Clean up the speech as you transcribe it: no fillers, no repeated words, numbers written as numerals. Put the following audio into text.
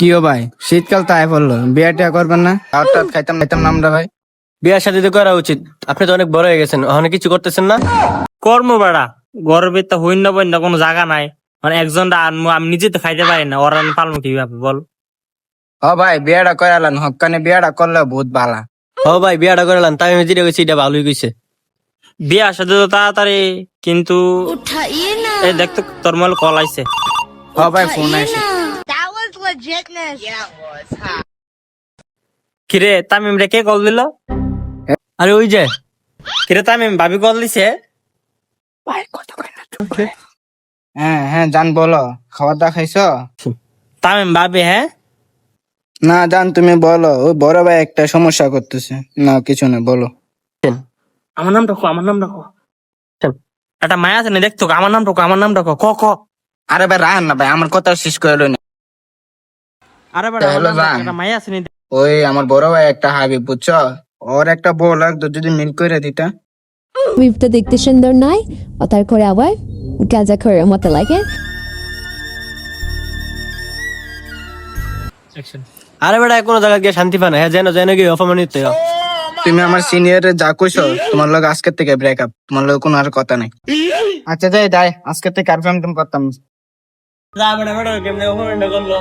কিও ভাই, শীতকাল তাই পড়লো, বিয়ে টিয়া করবেন না? ভাত খাইতাম খাইতাম নামরা ভাই। বিয়ার সাথে তো করা উচিত। আপনি তো অনেক বড় হয়ে গেছেন, ওখানে কিছু করতেছেন না। কর্ম বাড়া গর্বের তো হইন না বইন কোনো জায়গা নাই। মানে একজন আনমু আমি নিজে তো খাইতে পারি না, ওরা আমি পালমু কিভাবে বল? ও ভাই, বিয়েটা করালেন, হকানে বিয়েটা করলে বহুত ভালা। ও ভাই, বিয়াটা করালাম, তাই আমি যেটা কইছি এটা ভালোই কইছে। বিয়ে আসতে তো তাড়াতাড়ি, কিন্তু उठाइए ना। এই দেখতো তোর মল কল আইছে। ও ভাই, ফোন আইছে। That was legitness. কিরে তামিম রে কে কল দিল? আরে ওই যে কিরে তামিম ভাবি কল দিছে? হ্যাঁ হ্যাঁ, জান বলো, খাবার দাওয়া খাইছো? তামিম ভাবি হ্যাঁ? না জান, তুমি বলো, ওই বড় ভাই একটা সমস্যা করতেছে। না কিছু না, বলো। আমার নাম রাখো, আমার নাম রাখো। একটা মায়া আছে না, দেখতো আমার নাম রাখো, আমার নাম রাখো, ক ক। আরে ভাই রান না ভাই, আমার কথা শেষ করে লই না। আরে বাড়া হ্যালো জান, একটা মায়া আছে নি। ওই আমার বড় ভাই একটা হাবিব, বুঝছো? ওর একটা বউ লাগতো, যদি মিল করে দিতা। বিপটা দেখতে সুন্দর নয়, ও তার করে আবার গাঁজা খোরের মতো লাগে। আরে বেটা কোনো জায়গায় গিয়ে শান্তি পায় না, হ্যাঁ যেন যেন গিয়ে অপমানিত হয়। তুমি আমার সিনিয়র যা কইছো, তোমার লগে আজকের থেকে ব্রেকআপ, তোমার লগে কোনো আর কথা নাই। আচ্ছা যাই আজকের থেকে আর ফ্যামিলি করতাম না। যা বেটা বেটা কেমনে অপমানটা করলো।